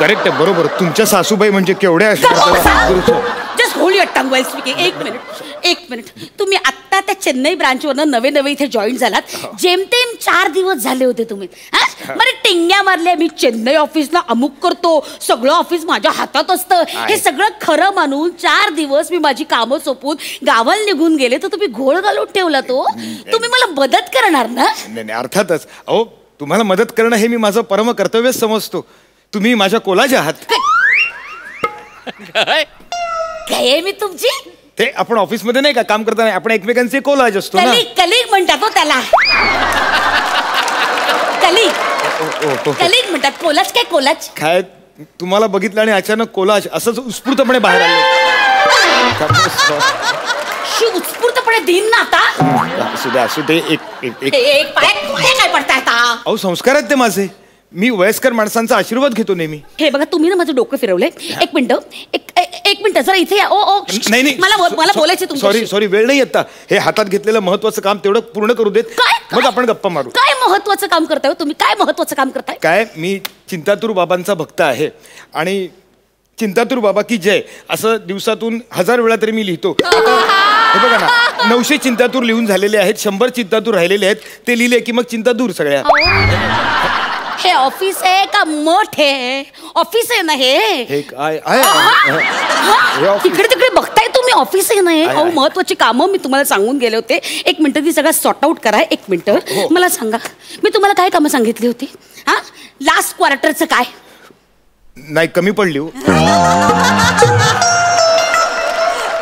करेक्ट आहे बरोबर तुमच्या सासूबाई म्हणजे केवढ्या
just hold your tongue while speaking एक मिनिट तुम्ही आत्ता त्या चेन्नई ब्रांचवरनं नवे इथे जॉईन झालात जेमतेम 4 दिवस झाले होते तुम्ही बरं टिंग्या मारल्या मी चेन्नई ऑफिसला अमुक करतो सगळं ऑफिस माझ्या हातात असतं हे सगळं खरं मानून 4 दिवस मी माझी कामं सोपून गावाला निघून गेले तर तुम्ही घोळ घालून ठेवला तो तुम्ही मला मदत करणार ना
नाही अर्थातच अहो तुम्हाला मदत करणं हे मी माझं परम कर्तव्य समजतो तुम्ही माझ्या कोलाज आहात
काय मी तुमची
ते आपण ऑफिस मध्ये नाही का काम करताना आपण एकमेकांचे कोलाज असतो ना
कलिग म्हणतात हो त्याला कलिग म्हणतात कोलाज
काय तुम्हाला बघितलं आणि अचानक कोलाज असंच उत्स्फूर्तपणे बाहेर आलं
उत्स्फूर्तपणे दिन ना आता
असू दे
एक पाय काय पडताय
अहो संस्कार आहेत ते माझे मी वयस्कर माणसांचा आशीर्वाद घेतो नेहमी
हे बघा तुम्ही ना माझं डोकं फिरवलंय एक मिनिट जरा इथे या
नाही
मला बोलायचं
सॉरी वेळ नाही आता हे हातात घेतलेलं महत्वाचं काम तेवढं पूर्ण करू देत मग आपण गप्पा मारू
काय महत्वाचं काम करताय तुम्ही काय महत्वाचं काम करताय
काय मी चिंतातूर बाबांचा भक्त आहे आणि
चिंतातूर बाबा की जय असं दिवसातून 1000 वेळा तरी मी लिहितो. हे बघा ना, 900 चिंतातूर लिहून झालेले आहेत, 100 चिंतातूर राहिलेले आहेत, ते लिहिले की मग चिंता दूर सगळ्या.
हे ऑफिस आहे का मठ आहे? ऑफिस आहे ना हे
काय
तिकडे तिकडे बघताय तुम्ही, ऑफिस आहे ना हे. अहो महत्वाची कामं मी तुम्हाला सांगून गेले होते. 1 मिनिट ती सगळं सॉर्ट आउट करा. 1 मिनिट मला सांगा, मी तुम्हाला काय कामं सांगितली होती? हा, लास्ट क्वार्टरचं काय?
नाही कमी पडली हो.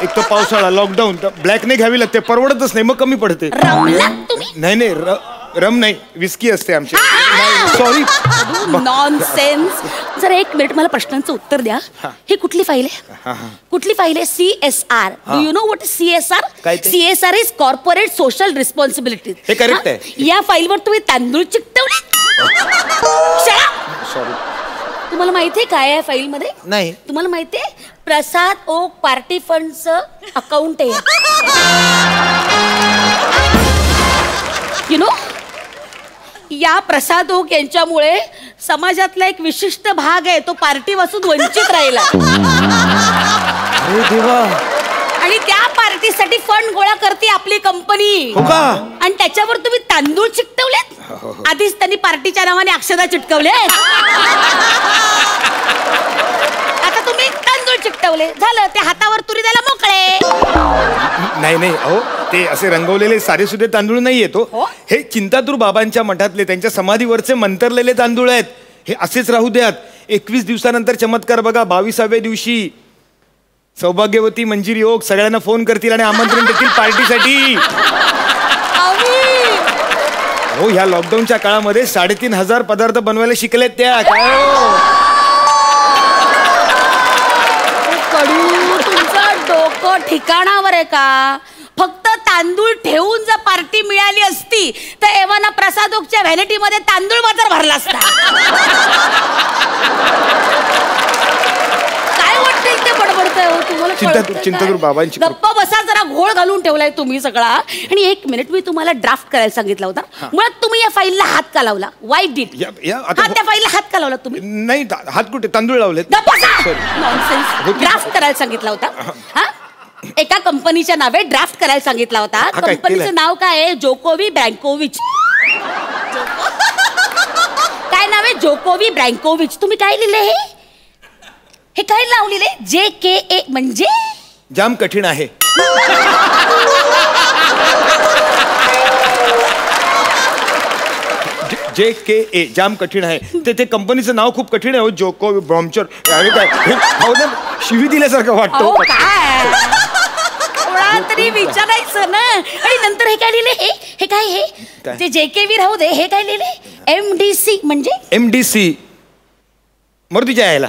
एक तर पावसाळा, लॉकडाऊन, ब्लॅक नाही घ्यावी लागते, परवडतच नाही, मग कमी पडते. नाही नाही रम नाही, विस्की असते आमची. सॉरी.
नॉनसेन्स. जरा 1 मिनिट मला प्रश्नांचं उत्तर द्या. ही कुठली फाईल आहे? कुठली फाईल आहे? CSR. Do you know what is CSR? CSR is corporate social responsibility.
हे करेक्ट आहे.
या फाईलवर तुम्ही तांदूळ चिकटवले.
सॉरी.
तुम्हाला माहितीये काय आहे फाईल मध्ये?
नाही.
तुम्हाला माहितीये प्रसाद ओक पार्टी फंडचं अकाउंट आहे. यु नो, या प्रसाद ओक यांच्यामुळे समाजातला एक विशिष्ट भाग आहे तो पार्टी वाचून वंचित राहिला. आणि त्या पार्टीसाठी फंड गोळा करते आपली कंपनी. आणि त्याच्यावर तुम्ही तांदूळ चिकटवलेत. आधीच त्यांनी पार्टीच्या नावाने अक्षदा चिटकवले, आता तुम्ही तांदूळ चिकटवले. झालं, ते हातावर तुरी द्यायला मोकळे.
नाही नाही अहो, ते असे रंगवलेले सारे सुधे तांदूळ नाही येतो. हे चिंतातूर बाबांच्या मठातले, त्यांच्या समाधीवरचे मंतरलेले तांदूळ आहेत. हे असेच राहू द्यात. 21 दिवसानंतर चमत्कार बघा. 22व्या दिवशी सौभाग्यवती मंजिरी ओक सगळ्यांना फोन करतील आणि आमंत्रण देतील पार्टीसाठी. हो, ह्या लॉकडाऊनच्या काळामध्ये 3500 पदार्थ बनवायला शिकलेत त्या. काय
तुमचं डोकं ठिकाणावर आहे का? फक्त तांदूळ ठेवून जर पार्टी मिळाली असती तर एव्हाना प्रसादोकच्या व्हॅनिटीमध्ये तांदूळ मात्र भरला असता. काय वाटतील ते बडबडतंय हो तुम्हाला?
चिंतातूर बाबांची
गप्पा बसा, जरा घोळ घालून ठेवलाय तुम्ही सगळा. आणि 1 मिनिट, मी तुम्हाला ड्राफ्ट करायला सांगितला होता, मुळात तुम्ही या फाईलला हात का लावला? Why did? त्या फाईलला हात का लावला तुम्ही?
नाही, हात कुठे, तांदूळ लावले.
नॉनसेन्स. ड्राफ्ट करायला सांगितला होता. हा, एका कंपनीच्या नावे ड्राफ्ट करायला सांगितला होता. कंपनीचं नाव काय आहे? जोकोवी ब्रँकोविच. काय नाव आहे? जोकोवी ब्रँकोविच. तुम्ही काय लिहिले? हे काय नाव लिहिले? JKA म्हणजे
जाम कठीण आहे. JKA जाम कठीण आहे. ते कंपनीचं नाव खूप कठीण आहे. जोको ब्रॉम्चर काय शिवी दिल्यासारखं वाटतं.
तरी विचारायचं ना. आणि नंतर हे काय लिहिले? हे काय? हे ते JKV राहू दे. हे काय लिहिले? MDC म्हणजे
MDC मरुतीच्या यायला.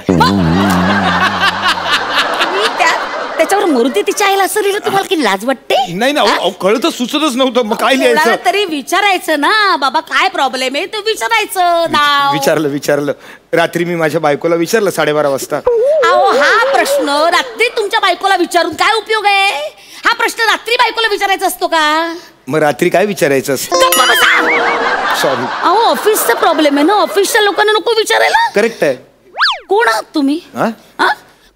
त्याच्यावर मरुती तिच्या आईला असं लिहिलं. तुम्हाला की लाज वाटते?
नाही ना, कळतच सुचतच नव्हतं. मग काय लिहायचं?
तरी विचारायचं ना, बाबा काय प्रॉब्लेम आहे ते विचारायचं. नाव
विचारलं. रात्री मी माझ्या बायकोला विचारलं 12:30 वाजता.
अहो, हा प्रश्न रात्री तुमच्या बायकोला विचारून काय उपयोग आहे? हा प्रश्न रात्री बायकोला विचारायचा असतो का?
मग रात्री काय विचारायचं? सॉरी.
अहो, ऑफिसचा प्रॉब्लेम आहे ना, ऑफिसच्या लोकांना नको विचारायला.
करेक्ट आहे.
कोण आहात तुम्ही?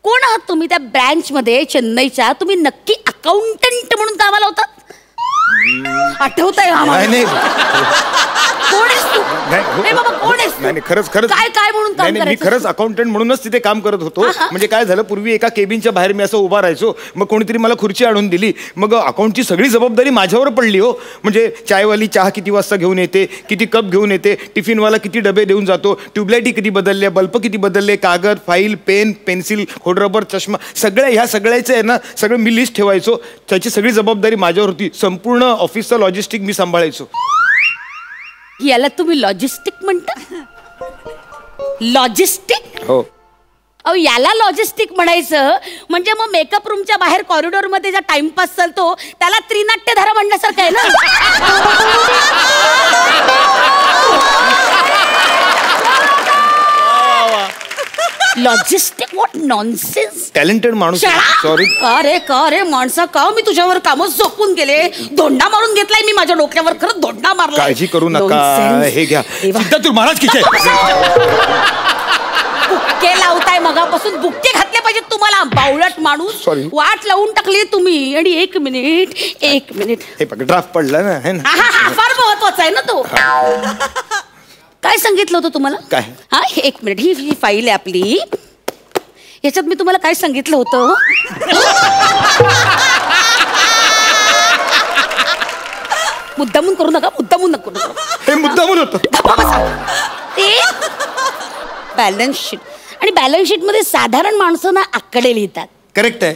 कोण आहात तुम्ही? त्या ब्रँच मध्ये चेन्नईच्या तुम्ही नक्की अकाउंटंट म्हणून कामाला होतात? आठवतंय? कोण आहेस तू? नाही बाबा, कोण आहेस?
नाही, खरंच
काय म्हणून काम करायचं?
मी खरंच अकाउंटंट म्हणूनच तिथे काम करत होतो. म्हणजे काय झालं, पूर्वी एका केबिनच्या बाहेर मी असं उभा राहायचो. मग कोणीतरी मला खुर्ची आणून दिली. मग अकाउंटची सगळी जबाबदारी माझ्यावर पडली हो. म्हणजे चायवाली चहा किती वाजता घेऊन येते, किती कप घेऊन येते, टिफिनवाला किती डबे देऊन जातो, ट्यूबलाईटी किती बदलल्या, बल्ब किती बदलले, कागद, फाईल, पेन, पेन्सिल, खोडरबर, चष्मा, ह्या सगळ्याचं आहे ना, सगळं मी लिस्ट ठेवायचो. त्याची सगळी जबाबदारी माझ्यावर होती. संपूर्ण ऑफिसचं लॉजिस्टिक मी सांभाळायचो.
याला तुम्ही लॉजिस्टिक म्हणता? लॉजिस्टिक?
हो.
अहो, याला लॉजिस्टिक म्हणायचं म्हणजे मग मेकअप रूमच्या बाहेर कॉरिडॉर मध्ये ज्या टाइमपास चालतो त्याला त्रिनाट्यधारा म्हणण्यासारखं आहे ना. लॉजिस्टिक? What nonsense.
टॅलेंटेड माणूस. सॉरी.
का रे माणसा, का मी तुझ्यावर कामच झोपून गेले? धोंडा मारून घेतलाय मी माझ्या डोक्यावर. खरंच धोंडा मारला.
काळजी करू नका. हे घ्या. चिंतातूर महाराज किती
बुक्के लावताय मगापासून बुक्के घातले पाहिजे तुम्हाला बावळट माणूस.
Sorry.
वाट लावून टाकली तुम्ही. आणि एक मिनिट.
हे बघ ड्राफ्ट पडला ना, है ना.
हा फार महत्वाचा आहे ना तो. काय सांगितलं होतं तुम्हाला?
काय?
हा एक मिनिट. ही फाईल आहे आपली. याच्यात मी तुम्हाला काय सांगितलं होतं? मुद्दामून करू नका. मुद्दामून नको.
हे मुद्दामून होतं.
ते बॅलन्स शीट. आणि बॅलन्स शीट मध्ये साधारण माणसं ना आकडे लिहितात.
करेक्ट आहे.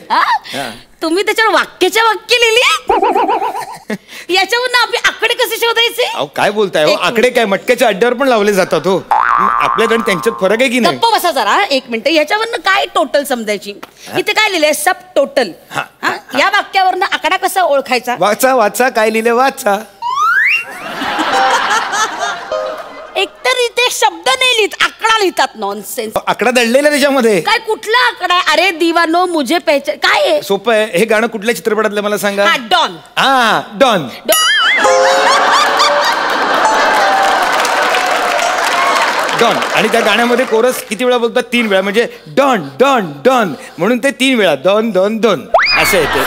तुम्ही त्याच्यावर वाक्याच्या वाक्य लिहिली. याच्यावर आपली आकडे कसे शोधायचे?
अहो काय बोलताय हो? आकडे काय मटक्याच्या अड्ड्यावर पण लावले जातात हो. आपल्याकडे त्यांच्यात फरक आहे की नाही?
गप्प बसा जरा. एक मिनिट. याच्यावरनं काय टोटल समजायची? इथे काय लिहिलंय? सब टोटल. या वाक्यावरनं आकडा कसा ओळखायचा?
वाचा काय लिहिले वाचा.
एकतर इथे शब्द नाही लिहित, आकडा लिहितात. नॉनसेन्स.
आकडा दडलेला त्याच्यामध्ये.
काय कुठला आकडा? अरे दिवानो मुझे पहचान. काय आहे?
सोपं आहे. हे गाणं कुठल्या चित्रपटातलं मला सांगा.
डॉन.
डॉन. डॉन. आणि त्या गाण्यामध्ये कोरस किती वेळा बोलतात? 3 वेळा. म्हणजे डॉन डॉन डॉन म्हणून ते 3 वेळा डॉन डॉन डॉन असं येते.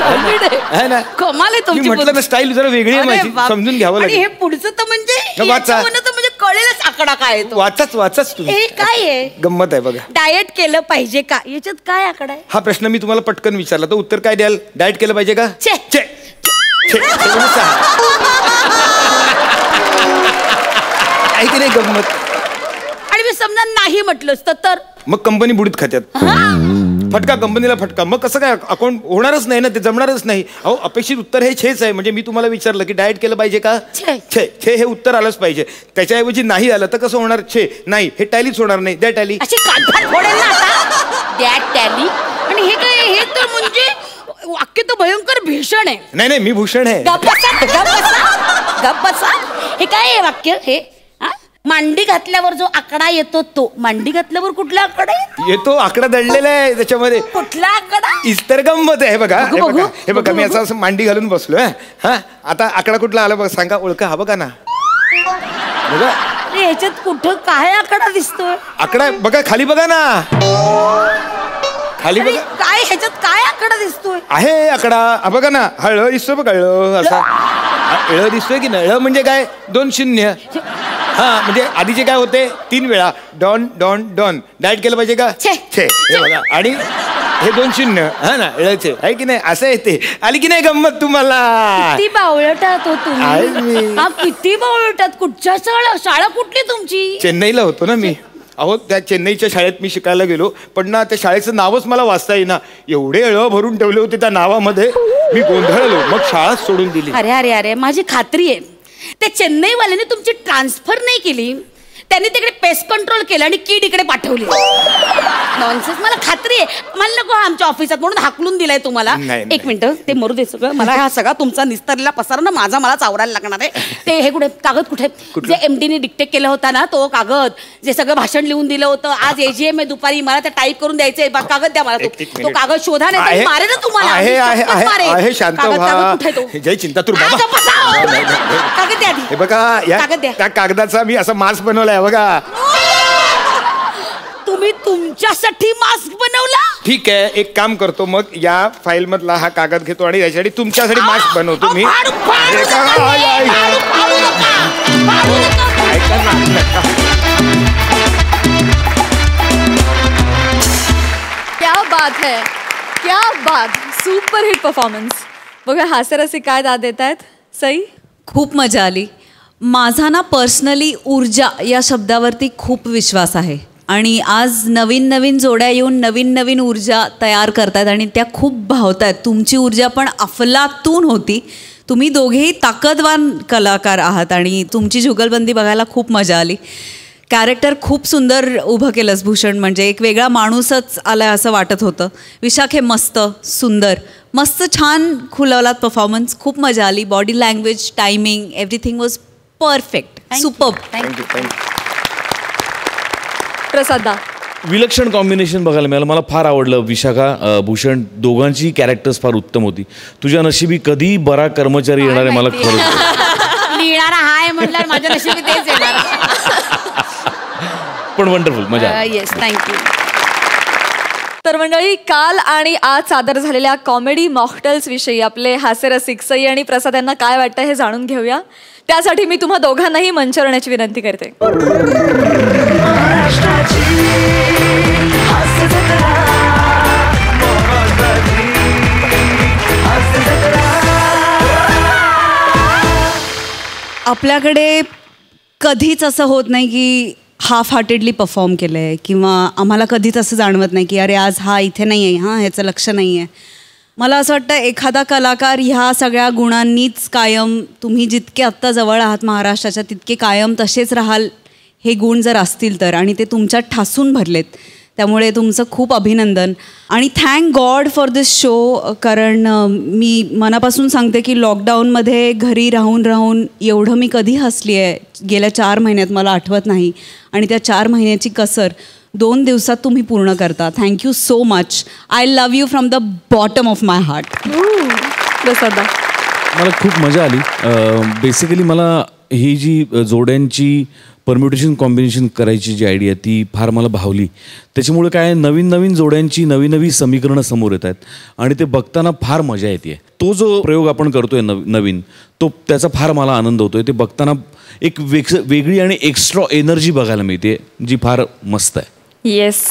कमाल आहे तुमची.
म्हटलं ना स्टाईल जरा वेगळी आहे माझी. समजून घ्यावं लागेल.
हे पुढचं तर म्हणजे
वाचा.
म्हणजे कळेलच आकडा काय आहे तो.
वाचाच तुम्ही.
हे काय आहे?
गंमत आहे बघा.
डाएट केलं पाहिजे का? याच्यात काय आकडा आहे?
हा प्रश्न मी तुम्हाला पटकन विचारला तर उत्तर काय द्याल? डाएट केलं पाहिजे का?
छे.
आहे की नाही गंमत?
आणि मी समजा नाही म्हटलं तर
मग कंपनी बुडीत खात्यात. फटका कंपनीला फटका. मग कसं काय? अकाउंट होणारच नाही ना, ते जमणारच नाही. अहो अपेक्षित उत्तर हे छेच आहे. म्हणजे मी तुम्हाला विचारलं की डाएट केलं पाहिजे का? छे हे उत्तर आलंच पाहिजे. त्याच्याऐवजी नाही आलं तर कसं होणार? छे नाही हे टॅलीच होणार नाही. द्या टॅली.
अशी कानफाट फोडेल ना आता. द्या टॅली. आणि हे काय? हे तर म्हणजे वाक्य तर भयंकर भीषण आहे.
नाही मी भूषण आहे.
गप्प बसा. हे काय आहे वाक्य? हे मांडी घातल्यावर जो आकडा येतो तो. मांडी घातल्यावर कुठला आकडा
येतो? आकडा दडलेला आहे त्याच्यामध्ये.
कुठला आकडा?
इतर गंमत आहे. हे बघा मी असं मांडी घालून बसलोय. आता आकडा कुठला आला बघा. सांगा. ओळखा. हा बघा ना. बघा
याच्यात कुठं काय आकडा दिसतोय?
आकडा बघा खाली. बघा ना खाली बघा.
काय ह्याच्यात काय आकडा दिसतोय?
आहे आकडा. बघा ना. हळ दिसतोय बघा. असा ळ दिसतोय की नाही? म्हणजे काय? 2 0. म्हणजे आधीचे काय होते? 3 वेळा डॉन डॉन डॉन. डाएट केलं पाहिजे का? छे हे बघा. आणि हे 2 0. ना ळचे आहे की नाही? असं येते. आली की नाही गंमत तुम्हाला?
किती बावळटात हो तुम्ही. किती बावळटात. कुठच्या शाळा कुठली तुमची?
चेन्नईला होतो ना मी. अहो त्या चेन्नईच्या शाळेत मी शिकायला गेलो. पण ना त्या शाळेचं नावच मला वाचता येईना. एवढे ळ भरून ठेवले होते त्या नावामध्ये. मी गोंधळलो. मग शाळाच सोडून दिली.
अरे माझी खात्री आहे त्या चेन्नईवाल्याने तुमची ट्रान्सफर नाही केली. त्यांनी तिकडे पेस्ट कंट्रोल केलं आणि कीड इकडे पाठवली. नॉनसेन्स. मला खात्री आहे. मला नको आमच्या ऑफिसात म्हणून हाकलून दिलाय तुम्हाला. एक मिनिट. ते मरू दे सगळं. मला हा सगळा तुमचा निस्तरलेला पसारा ना मलाच आवरायला लागणार आहे. ते हे कुठे कागद कुठे? जे MDने डिक्टेट केलं होता ना तो कागद. जे सगळं भाषण लिहून दिलं होतं. आज AGM आहे दुपारी. मला ते टाईप करून द्यायचंय. कागद द्या मला. तो कागद शोधा नाही मारे ना तुम्हाला.
आहे शांत व्हा. जय चिंतातूर बाबा.
कागद द्या.
हे बघा त्या कागदाचा मी असा मास्क बनवलाय बघा.
तुम्ही तुमच्यासाठी मास्क बनवला?
ठीक आहे. एक काम करतो मग. या फाईल मधला हा कागद घेतो आणि याच्यासाठी तुमच्यासाठी मास्क बनवतो मी.
क्या बात है. क्या बात. Super hit performance. बघा हास्यरसिक काय दाद देत आहेत. सई
खूप मजा आली. माझा ना पर्सनली ऊर्जा या शब्दावरती खूप विश्वास आहे. आणि आज नवीन नवीन जोड्या येऊन नवीन नवीन ऊर्जा तयार करतायत आणि त्या खूप भावतायत. तुमची ऊर्जा पण अफलातून होती. तुम्ही दोघेही ताकदवान कलाकार आहात आणि तुमची जुगलबंदी बघायला खूप मजा आली. कॅरेक्टर खूप सुंदर उभं केलंस भूषण. म्हणजे एक वेगळा माणूसच आलाय असं वाटत होतं. विशाखे मस्त सुंदर मस्त छान खुलवलात परफॉर्मन्स. खूप मजा आली. Body language timing everything was perfect. Superb.
Thank you.
प्रसादा.
विलक्षण कॉम्बिनेशन बघायला मिळालं. मला फार आवडलं. विशाखा भूषण दोघांची कॅरेक्टर्स फार उत्तम होती. तुझ्या नशिबी कधी बरा कर्मचारी येणार आहे मला खरंच.
लिहिणारा हाय म्हटलं माझ्या नशिबी तेच येणार.
पण वंडरफुल मजा.
Yes thank you.
तर मंडळी, काल आणि आज सादर झालेल्या कॉमेडी मॉकटेल्स विषयी आपले हास्यरसिक सई आणि प्रसाद यांना काय वाटतं हे जाणून घेऊया. त्यासाठी मी तुम्हा दोघांनाही मंचावर येण्याची विनंती करते.
आपल्याकडे कधीच असं होत नाही की हाफ हार्टेडली परफॉर्म केलं आहे, किंवा आम्हाला कधीच असं जाणवत नाही की अरे आज हा इथे नाही आहे, हां ह्याचं लक्ष नाही आहे. मला असं वाटतं एखादा कलाकार ह्या सगळ्या गुणांनीच कायम, तुम्ही जितके आत्ता जवळ आहात महाराष्ट्राच्या तितके कायम तसेच राहाल, हे गुण जर असतील तर, आणि ते तुमच्यात ठासून भरलेत. त्यामुळे तुमचं खूप अभिनंदन आणि thank God for this show. कारण मी मनापासून सांगते की लॉकडाऊनमध्ये घरी राहून राहून एवढं मी कधी हसली आहे गेल्या 4 महिन्यात मला आठवत नाही. आणि त्या 4 महिन्याची कसर 2 दिवसात तुम्ही पूर्ण करता. Thank you so much. I love you from the bottom of my heart.
मला खूप मजा आली. बेसिकली मला ही जी जोड्यांची परम्युटेशन कॉम्बिनेशन करायची जी आयडिया ती फार मला भावली. त्याच्यामुळे काय नवीन नवीन जोड्यांची नवी नवी समीकरणं समोर येत आहेत आणि ते बघताना फार मजा येते. तो जो प्रयोग आपण करतोय नवीन, तो त्याचा फार मला आनंद होतोय. ते बघताना एक वेगळी आणि एक्स्ट्रा एनर्जी बघायला मिळते जी फार मस्त आहे.
Yes,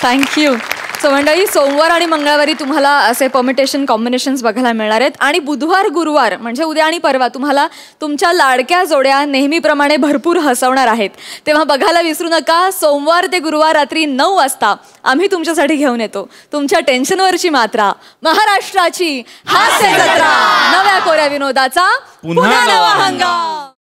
thank you. सो मंडळी, सोमवार आणि मंगळवारी तुम्हाला असे परमिटेशन कॉम्बिनेशन्स बघायला मिळणार आहेत आणि बुधवार गुरुवार म्हणजे उद्या आणि परवा तुम्हाला तुमच्या लाडक्या जोड्या नेहमीप्रमाणे भरपूर हसवणार आहेत. तेव्हा बघायला विसरू नका. सोमवार ते गुरुवार रात्री 9 वाजता आम्ही तुमच्यासाठी घेऊन येतो तुमच्या टेन्शनवरची मात्रा, महाराष्ट्राची हास्य जत्रा, नव्या कोऱ्या विनोदाचा पुन्हा नवा हंगाम.